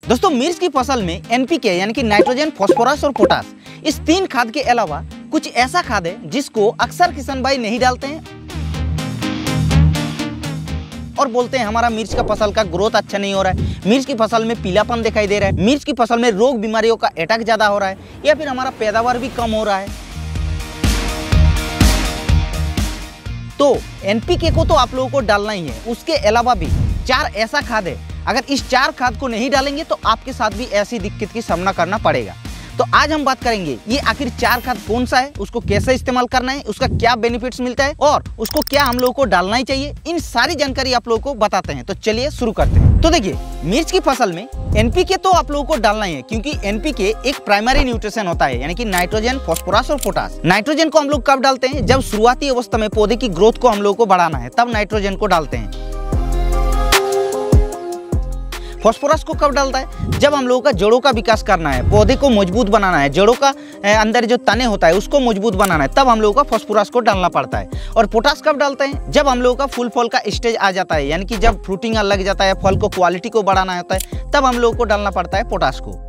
दोस्तों मिर्च की फसल में एनपीके यानी कि नाइट्रोजन, फास्फोरस और पोटास, इस 3 खाद के अलावा कुछ ऐसा खाद है जिसको अक्सर किसान भाई नहीं डालते हैं और बोलते हैं हमारा मिर्च का फसल का ग्रोथ अच्छा नहीं हो रहा है, मिर्च की फसल में पीलापन दिखाई दे रहा है, मिर्च की फसल में रोग बीमारियों का अटैक ज्यादा हो रहा है या फिर हमारा पैदावार भी कम हो रहा है। तो एनपीके को तो आप लोगों को डालना ही है। उसके अलावा भी 4 ऐसा खाद है, अगर इस 4 खाद को नहीं डालेंगे तो आपके साथ भी ऐसी दिक्कत की सामना करना पड़ेगा। तो आज हम बात करेंगे ये आखिर 4 खाद कौन सा है, उसको कैसे इस्तेमाल करना है, उसका क्या बेनिफिट्स मिलता है और उसको क्या हम लोगों को डालना ही चाहिए, इन सारी जानकारी आप लोगों को बताते हैं। तो चलिए शुरू करते हैं। तो देखिए मिर्च की फसल में एनपीके तो आप लोगों को डालना ही है, क्योंकि एनपीके एक प्राइमरी न्यूट्रिशन होता है, यानी कि नाइट्रोजन, फास्फोरस और पोटास। नाइट्रोजन को हम लोग कब डालते हैं, जब शुरुआती अवस्था में पौधे की ग्रोथ को हम लोगों को बढ़ाना है, तब नाइट्रोजन को डालते हैं। फास्फोरस को कब डालता है, जब हम लोगों का जड़ों का विकास करना है, पौधे को मजबूत बनाना है, जड़ों का अंदर जो तने होता है उसको मजबूत बनाना है, तब हम लोगों का फास्फोरस को डालना पड़ता है। और पोटास कब डालते हैं, जब हम लोगों का फूल फल का स्टेज आ जाता है, यानी कि जब फ्रूटिंग लग जाता है, फल को क्वालिटी को बढ़ाना होता है, तब हम लोगों को डालना पड़ता है पोटास को।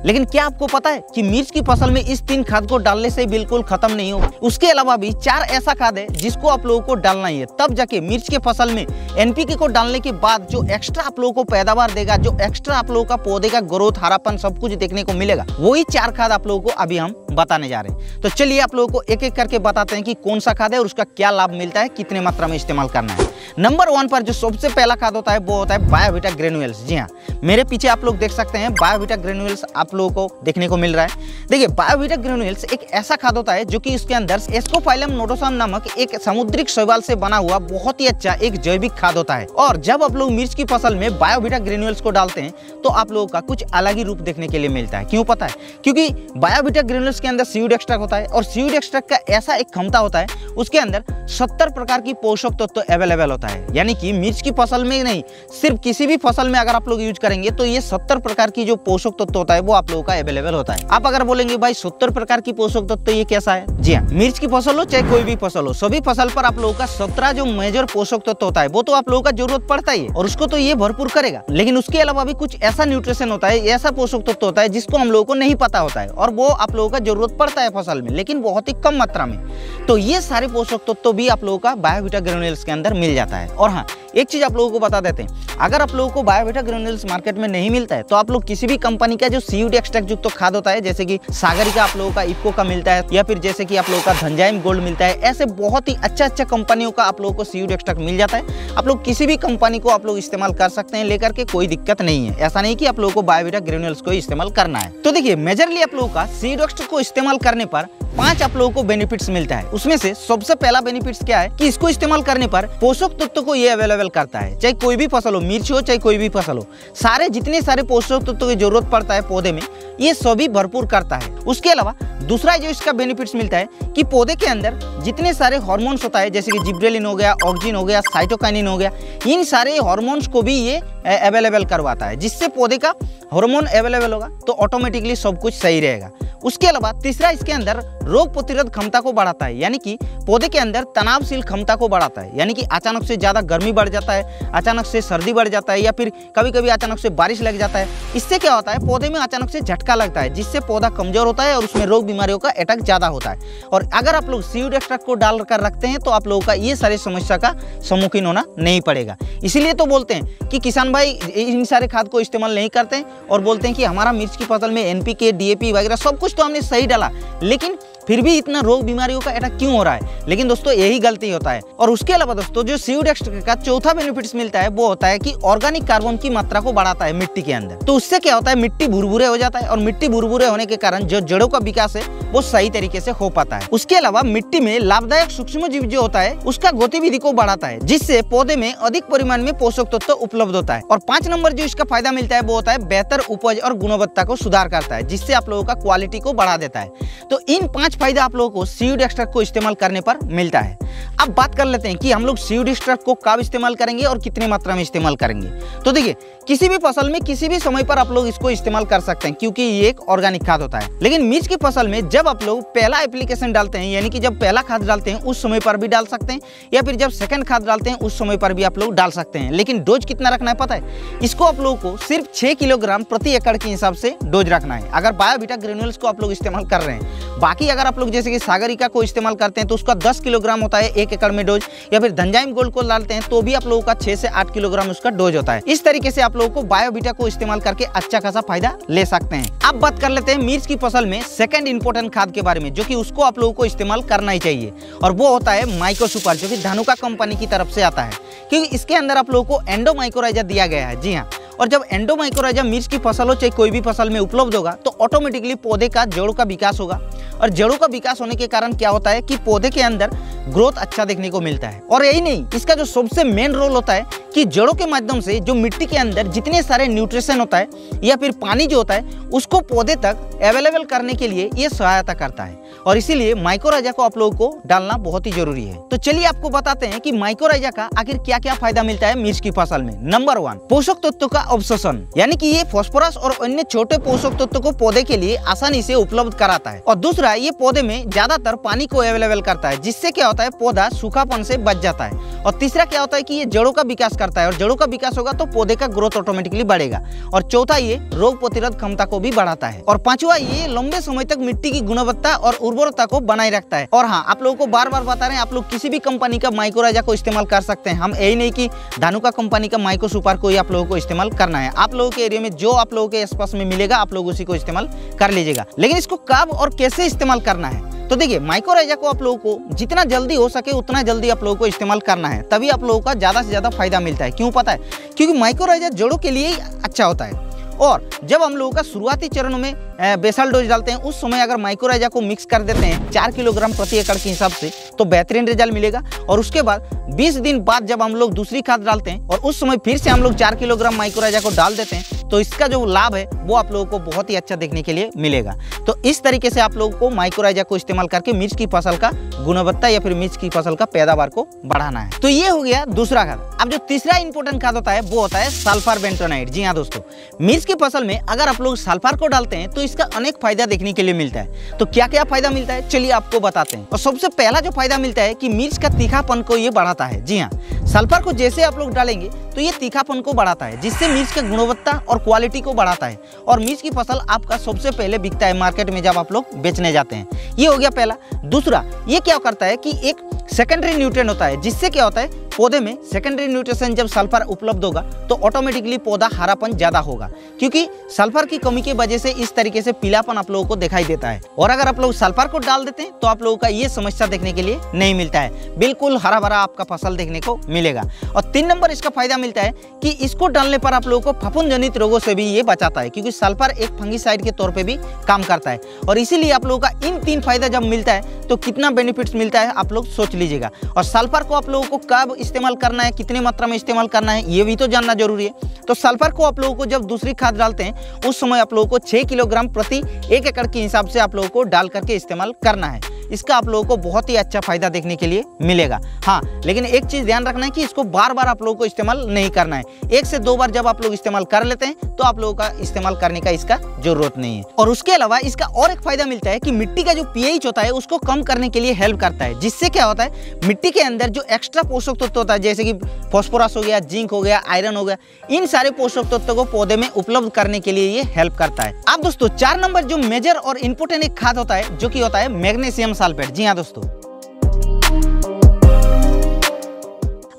लेकिन क्या आपको पता है कि मिर्च की फसल में इस 3 खाद को डालने से बिल्कुल खत्म नहीं हो, उसके अलावा भी 4 ऐसा खाद है जिसको आप लोगों को डालना ही है, तब जाके मिर्च के फसल में एनपीके को डालने के बाद जो एक्स्ट्रा आप लोगों को पैदावार देगा, जो एक्स्ट्रा आप लोगों का पौधे का ग्रोथ, हरापन सब कुछ देखने को मिलेगा, वही 4 खाद आप लोगों को अभी हम बताने जा रहे हैं। तो चलिए आप लोगों को एक एक करके बताते हैं कि कौन सा खाद है और उसका क्या लाभ मिलता है, कितने मात्रा में इस्तेमाल करना है। नंबर 1 पर जो सबसे पहला खाद होता है वो होता है बायोविटा ग्रेन्यूल्स। जी हाँ, मेरे पीछे आप लोग देख सकते हैं बायोविटा ग्रेन्यूल्स आप लोगों को देखने को मिल रहा है। देखिए बायोविटा ग्रेन्यूल्स एक ऐसा खाद होता है जो कि इसके अंदर एस्कोफाइलम नोडोसम नामक एक समुद्रिक शैवाल से बना हुआ बहुत ही अच्छा एक जैविक खाद होता है। और जब आप लोग मिर्च की फसल में बायोविटा ग्रेन्यूल्स को डालते हैं तो आप लोगों का कुछ अलग ही रूप देखने के लिए मिलता है। क्यों पता है, क्योंकि बायोविटा ग्रेन्यूल्स के अंदर सीड एक्सट्रैक्ट होता है और सीड एक्सट्रैक्ट का ऐसा एक क्षमता होता है, उसके अंदर 70 प्रकार की पोषक तत्व अवेलेबल होता है। यानी कि मिर्च की फसल में नहीं, सिर्फ किसी भी फसल में अगर आप लोग यूज करेंगे तो ये 70 प्रकार की जो पोषक तत्व होता है वो आप लोगों का अवेलेबल होता है। आप अगर बोलेंगे भाई 70 प्रकार की पोषक तत्व ये कैसा है, जी हाँ, मिर्च की फसल हो चाहे कोई भी फसल हो, सभी फसल पर आप लोगों का 17 जो मेजर पोषक तत्व होता है वो तो आप लोगों का जरूरत पड़ता ही है और उसको तो ये भरपूर करेगा। लेकिन उसके अलावा भी कुछ ऐसा न्यूट्रिशन होता है, ऐसा पोषक तत्व होता है जिसको हम लोगों को नहीं पता होता है और वो आप लोगों का जरूरत पड़ता है फसल में, लेकिन बहुत ही कम मात्रा में। तो ये सारे पोषक तत्व भी आप लोगों का बायोविटा ग्रेन्यूल्स के अंदर मिल जाता है। और हाँ, एक चीज आप लोगों को बता देते हैं, अगर आप लोगों को बायोविटा ग्रेन्यूल्स मार्केट में नहीं मिलता है तो आप लोग किसी भी कंपनी का जो सीड एक्सट्रैक्ट युक्त खाद होता है, जैसे कि सागरी का आप लोगों का इफको का मिलता है या फिर जैसे कि आप लोगों का धनजाइम गोल्ड मिलता है, ऐसे बहुत ही अच्छा कंपनियों का आप लोगों को सीड एक्सट्रैक्ट मिल जाता है। आप लोग किसी भी कंपनी को आप लोग इस्तेमाल कर सकते हैं लेकर के, कोई दिक्कत नहीं है। ऐसा नहीं कि आप लोगों को बायोविटा ग्रेन्यूल्स को इस्तेमाल करना है। तो देखिए मेजरली आप लोगों का सीड एक्सट्रैक्ट को इस्तेमाल करने पर 5 आप लोगों को बेनिफिट्स मिलता है। उसमें से सबसे पहला बेनिफिट्स क्या है कि इसको इस्तेमाल करने पर पोषक तत्व को ये अवेलेबल करता है, चाहे कोई भी फसल हो, मिर्च हो चाहे कोई भी फसल हो, सारे जितने सारे पोषक तत्व की जरूरत पड़ता है पौधे में ये सभी भरपूर करता है। उसके अलावा दूसरा जो इसका बेनिफिट्स मिलता है कि पौधे के अंदर जितने सारे हार्मोन्स होता है, जैसे कि जिब्रेलिन हो गया, ऑक्सिन हो गया, साइटोकाइनिन हो गया, इन सारे हार्मोन्स को भी ये अवेलेबल करवाता है, जिससे पौधे का हार्मोन अवेलेबल होगा तो ऑटोमेटिकली सब कुछ सही रहेगा। उसके अलावा तीसरा इसके अंदर रोग प्रतिरोध क्षमता को बढ़ाता है, यानी कि पौधे के अंदर तनावशील क्षमता को बढ़ाता है, यानी कि अचानक से ज्यादा गर्मी बढ़ जाता है, अचानक से सर्दी बढ़ जाता है या फिर कभी कभी अचानक से बारिश लग जाता है, इससे क्या होता है पौधे में अचानक से झटका लगता है, जिससे पौधा कमजोर होता है और उसमें रोग बीमारियों का अटैक ज्यादा होता है। और अगर आप लोग सीड एक्सट्रैक्ट को डाल कर रखते हैं तो आप लोगों का ये सारी समस्या का सम्मुखीन होना नहीं पड़ेगा। इसीलिए तो बोलते हैं कि किसान भाई इन सारे खाद को इस्तेमाल नहीं करते हैं और बोलते हैं कि हमारा मिर्च की फसल में एनपीके, डीएपी वगैरह सब कुछ तो हमने सही डाला, लेकिन फिर भी इतना रोग बीमारियों का अटैक क्यों हो रहा है। लेकिन दोस्तों यही गलती होता है। और उसके अलावा दोस्तों जो सीड एक्सट्रैक्ट का चौथा बेनिफिट्स मिलता है वो होता है कि ऑर्गेनिक कार्बन की मात्रा को बढ़ाता है मिट्टी के अंदर। तो उससे क्या होता है, मिट्टी भुरभुरे हो जाता है और मिट्टी भुरभुरे होने के कारण जो जड़ों का विकास है वो सही तरीके से हो पाता है। उसके अलावा मिट्टी में लाभदायक सूक्ष्म जीव जो होता है उसका गतिविधि को बढ़ाता है, जिससे पौधे में अधिक परिमाण में पोषक तत्व उपलब्ध होता है। और 5 नंबर जो इसका फायदा मिलता है वो होता है बेहतर उपज और गुणवत्ता को सुधार करता है, जिससे आप लोगों का क्वालिटी को बढ़ा देता है। तो इन 5 पांच फायदा आप लोगों को सीड एक्सट्रैक्ट को इस्तेमाल करने पर मिलता है। अब बात कर लेते हैं कि हम लोग सीड एक्सट्रैक्ट को कब इस्तेमाल करेंगे और कितनी मात्रा में इस्तेमाल करेंगे। तो देखिए, किसी भी फसल में किसी भी समय पर आप लोग इसको इस्तेमाल कर सकते हैं, क्योंकि ये एक ऑर्गेनिक खाद होता है। लेकिन मिर्च की फसल में जब आप लोग पहला एप्लीकेशन डालते हैं, यानी कि जब पहला खाद डालते हैं उस समय पर भी डाल सकते हैं, या फिर जब सेकंड खाद डालते हैं उस समय पर भी आप लोग डाल सकते हैं। लेकिन डोज कितना रखना है पता है? इसको आप लोगों को सिर्फ 6 किलोग्राम प्रति एकड़ के हिसाब से डोज रखना है, अगर बायोवीटा ग्रेन्यूल्स को आप लोग इस्तेमाल कर रहे हैं। बाकी अगर आप लोग जैसे कि सागरिका को इस्तेमाल करते हैं तो उसका 10 किलोग्राम होता है 1 एकड़ में डोज, या फिर धनजाइम गोल्ड को डालते हैं तो भी आप लोगों का 6 से 8 किलोग्राम उसका डोज होता है। इस तरीके से आप लोगों को बायोवीटा को इस्तेमाल करके अच्छा खासा फायदा ले सकते हैं। अब बात कर लेते हैं मिर्च की फसल में सेकंड इंपॉर्टेंट खाद के बारे में, जो कि उसको आप लोगों को इस्तेमाल करना ही चाहिए, और वो होता है माइक्रो सुपर, जो कि धानुका कंपनी की तरफ से आता है, क्योंकि इसके अंदर आप लोगों को एंडोमाइकोराइजा दिया गया है। जी हाँ, और जब एंडोमाइकोराइजा मिर्च की फसल हो चाहे कोई भी फसल में उपलब्ध होगा तो ऑटोमेटिकली पौधे का जड़ों का विकास होगा, और जड़ों का विकास होने के कारण क्या होता है कि पौधे के अंदर ग्रोथ अच्छा देखने को मिलता है। और यही नहीं, इसका जो सबसे मेन रोल होता है कि जड़ों के माध्यम से जो मिट्टी के अंदर जितने सारे न्यूट्रिशन होता है या फिर पानी जो होता है उसको पौधे तक अवेलेबल करने के लिए ये सहायता करता है, और इसीलिए माइक्रोराइजा को आप लोगों को डालना बहुत ही जरूरी है। तो चलिए आपको बताते हैं कि माइक्रोराइजा का आखिर क्या क्या फायदा मिलता है मिर्च की फसल में। नंबर 1, पोषक तत्वों का अवशोषण, यानी कि ये फास्फोरस और अन्य छोटे पोषक तत्वों को पौधे के लिए आसानी से उपलब्ध कराता है। और दूसरा, ये पौधे में ज्यादातर पानी को अवेलेबल करता है, जिससे क्या होता है पौधा सूखापन से बच जाता है। और तीसरा क्या होता है कि ये जड़ों का विकास करता है, और जड़ों का विकास होगा तो पौधे का ग्रोथ ऑटोमेटिकली बढ़ेगा। और चौथा, ये रोग प्रतिरोध क्षमता को भी बढ़ाता है। और पांचवा, ये लंबे समय तक मिट्टी की गुणवत्ता और उर्वरता को बनाए रखता है। और हाँ, आप लोगों को बार बार बता रहे हैं, आप लोग किसी भी कंपनी का माइक्रोराइजा को इस्तेमाल कर सकते हैं। हम यही नहीं कि धानुका कंपनी का माइक्रो सुपर को ही आप लोगों को इस्तेमाल करना है। आप लोगों के एरिया में जो आप लोगों के आसपास में मिलेगा आप लोग उसी को इस्तेमाल कर लीजिएगा। लेकिन इसको कब और कैसे इस्तेमाल करना है, तो देखिए, माइक्रोराइजा को आप लोगों को जितना जल्दी हो सके उतना जल्दी आप लोगों को इस्तेमाल करना है, तभी आप लोगों का ज्यादा से ज्यादा फायदा मिलता है। क्यों पता है? क्योंकि माइक्रोराइजा जड़ों के लिए ही अच्छा होता है। और जब हम लोगों का शुरुआती चरणों में बेसल डोज डालते हैं उस समय अगर माइक्रोराइजा को मिक्स कर देते हैं 4 किलोग्राम प्रति एकड़ के हिसाब से तो बेहतरीन रिजल्ट मिलेगा। और उसके बाद 20 दिन बाद जब हम लोग दूसरी खाद डालते हैं और उस समय फिर से हम लोग 4 किलोग्राम माइक्रोराइजा को डाल देते हैं तो इसका जो लाभ है वो आप लोगों को बहुत ही अच्छा देखने के लिए मिलेगा। तो इस तरीके से आप लोगों को माइक्रोराइजा को इस्तेमाल करके मिर्च की फसल का गुणवत्ता या फिर मिर्च की फसल का पैदावार को बढ़ाना है। तो ये हो गया दूसरा खाद। अब जो तीसरा इंपॉर्टेंट खाद होता है वो होता है सल्फर बेंटोनाइट। जी हाँ दोस्तों, मिर्च की फसल में अगर आप लोग सल्फर को डालते हैं तो इसका अनेक फायदा देखने के लिए मिलता है। तो क्या क्या फायदा मिलता है चलिए आपको बताते हैं। और सबसे पहला जो फायदा मिलता है कि मिर्च का तीखापन को ये बढ़ाता है। जी हाँ, सल्फर को जैसे आप लोग डालेंगे तो ये तीखापन को बढ़ाता है, जिससे मिर्च की गुणवत्ता और क्वालिटी को बढ़ाता है। और मिर्च की फसल आपका सबसे पहले बिकता है मार्केट में जब आप लोग बेचने जाते हैं। ये हो गया पहला। दूसरा, ये क्या करता है कि एक सेकेंडरी न्यूट्रिएंट होता है, जिससे क्या होता है पौधे में सेकेंडरी न्यूट्रिशन जब सल्फर उपलब्ध होगा तो ऑटोमेटिकली पौधा हरापन ज्यादा होगा, क्योंकि सल्फर की कमी की वजह से इस तरीके से पीलापन आप लोगों को दिखाई देता है। और अगर आप लोग सल्फर को डाल देते हैं तो आप लोगों का ये समस्या देखने के लिए नहीं मिलता है, बिल्कुल हरा भरा आपका फसल देखने को मिलेगा। और 3 नंबर इसका फायदा मिलता है कि इसको डालने पर आप लोगों को फफूंद जनित रोगों से भी ये बचाता है, क्योंकि सल्फर एक फंगिसाइड के तौर पर भी काम करता है। और इसीलिए आप लोगों का इन 3 फायदा जब मिलता है तो कितना बेनिफिट्स मिलता है आप लोग सोच लीजिएगा। और सल्फर को आप लोगों को कब इस्तेमाल करना है, कितनी मात्रा में इस्तेमाल करना है, ये भी तो जानना जरूरी है। तो सल्फर को आप लोगों को जब दूसरी खाद डालते हैं उस समय आप लोगों को 6 किलोग्राम प्रति 1 एकड़ के हिसाब से आप लोगों को डाल करके इस्तेमाल करना है। इसका आप लोगों को बहुत ही अच्छा फायदा देखने के लिए मिलेगा। हाँ, लेकिन एक चीज ध्यान रखना है कि इसको बार बार आप लोगों को इस्तेमाल नहीं करना है। 1 से 2 बार जब आप लोग इस्तेमाल कर लेते हैं तो आप लोगों का इस्तेमाल करने का इसका जरूरत नहीं है। और उसके अलावा इसका और एक फायदा मिलता है कि मिट्टी का जो पीएच होता है उसको कम करने के लिए हेल्प करता है, जिससे क्या होता है मिट्टी के अंदर जो एक्स्ट्रा पोषक तत्व होता है जैसे कि फास्फोरस हो गया, जिंक हो गया, आयरन हो गया, इन सारे पोषक तत्वों को पौधे में उपलब्ध करने के लिए ये हेल्प करता है। अब दोस्तों 4 नंबर जो मेजर और इंपोर्टेंट एक खाद होता है जो कि होता है मैग्नीशियम सल्फेट। जी हाँ दोस्तों,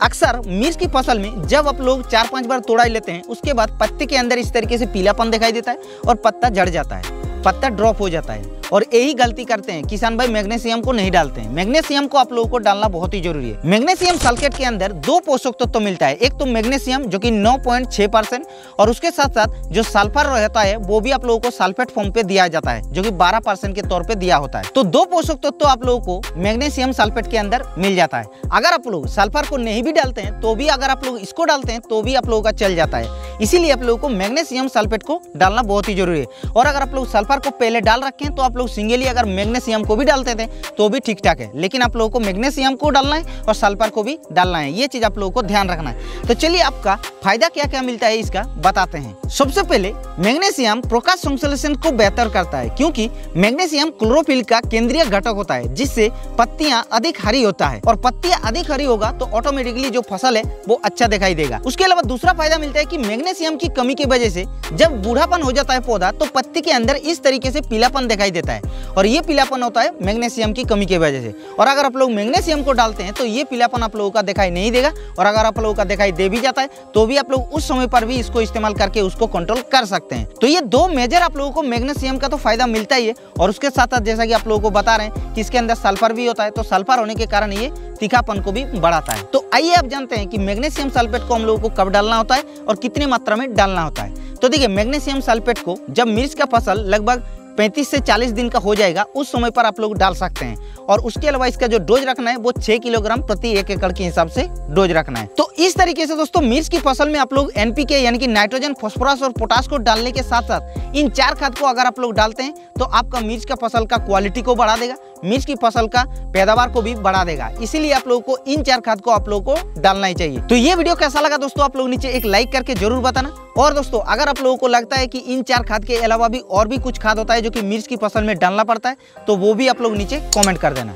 अक्सर मिर्च की फसल में जब आप लोग 4-5 बार तोड़ाई लेते हैं उसके बाद पत्ते के अंदर इस तरीके से पीलापन दिखाई देता है और पत्ता झड़ जाता है, पत्ता ड्रॉप हो जाता है। और यही गलती करते हैं किसान भाई, मैग्नीशियम को नहीं डालते हैं। मैग्नीशियम को आप लोगों को डालना बहुत ही जरूरी है। मैग्नीशियम सल्फेट के अंदर 2 पोषक तत्व मिलता है, एक तो मैग्नीशियम जो कि 9.6% और उसके साथ साथ जो सल्फर रहता है वो भी आप लोगों को सल्फेट फॉर्म पे दिया जाता है जो कि 12% के तौर पे दिया होता है। तो 2 पोषक तत्व आप लोगों को मैग्नीशियम सल्फेट के अंदर मिल जाता है। अगर आप लोग सल्फर को नहीं भी डालते हैं तो भी, अगर आप लोग इसको डालते हैं तो भी आप लोगों का चल जाता है। इसीलिए आप लोगों को मैग्नीशियम सल्फेट को डालना बहुत ही जरूरी है। और अगर आप लोग सल्फर को पहले डाल रखे हैं तो आप लोग सिंगली अगर मैग्नीशियम को भी डालते थे तो भी ठीक ठाक है, लेकिन आप लोगों को मैग्नीशियम को डालना है और सल्फर को भी डालना है। ये चीज आप लोगों को ध्यान रखना है। तो चलिए आपका फायदा क्या क्या मिलता है इसका बताते हैं। सबसे पहले मैग्नीशियम प्रकाश संश्लेषण को बेहतर करता है, क्योंकि मैग्नीशियम क्लोरोफिल का केंद्रीय घटक होता है, जिससे पत्तियां अधिक हरी होता है। और पत्तियां अधिक हरी होगा तो ऑटोमेटिकली जो फसल है वो अच्छा दिखाई देगा। उसके अलावा दूसरा फायदा मिलता है कि मैग्नीशियम की कमी की वजह से जब बूढ़ापन हो जाता है पौधा तो पत्ती के अंदर इस तरीके से पीलापन दिखाई देता है, और ये पीलापन होता है मैग्नीशियम की कमी की वजह से। और अगर आप लोग मैग्नीशियम को डालते हैं तो ये पीलापन आप लोगों का दिखाई नहीं देगा, और अगर आप लोगों का दिखाई दे भी जाता है तो भी आप लोग उस समय पर भी इसको इस्तेमाल करके उसको कंट्रोल कर सकते हैं। तो ये दो मेजर आप लोगों को मैग्नीशियम का तो फायदा मिलता ही है, और उसके साथ साथ जैसा कि आप लोगों को बता रहे हैं कि इसके अंदर सल्फर भी होता है, तो सल्फर होने के कारण ये तीखापन को भी बढ़ाता है। तो आइए आप जानते हैं कि मैग्नीशियम सल्फेट को हम लोगों को कब डालना होता है और कितनी मात्रा में डालना होता है। तो देखिए, मैग्नीशियम सल्फेट को जब मिर्च का फसल लगभग 35 से 40 दिन का हो जाएगा उस समय पर आप लोग डाल सकते हैं। और उसके अलावा इसका जो डोज रखना है वो 6 किलोग्राम प्रति 1 एकड़ के हिसाब से डोज रखना है। तो इस तरीके से दोस्तों मिर्च की फसल में आप लोग एनपीके यानी कि नाइट्रोजन, फास्फोरस और पोटाश को डालने के साथ साथ इन 4 खाद को अगर आप लोग डालते हैं तो आपका मिर्च का फसल का क्वालिटी को बढ़ा देगा, मिर्च की फसल का पैदावार को भी बढ़ा देगा। इसीलिए आप लोगों को इन 4 खाद को आप लोगों को डालना ही चाहिए। तो ये वीडियो कैसा लगा दोस्तों, आप लोग नीचे एक लाइक करके जरूर बताना। और दोस्तों अगर आप लोगों को लगता है कि इन 4 खाद के अलावा भी और भी कुछ खाद होता है जो कि मिर्च की फसल में डालना पड़ता है तो वो भी आप लोग नीचे कमेंट कर देना।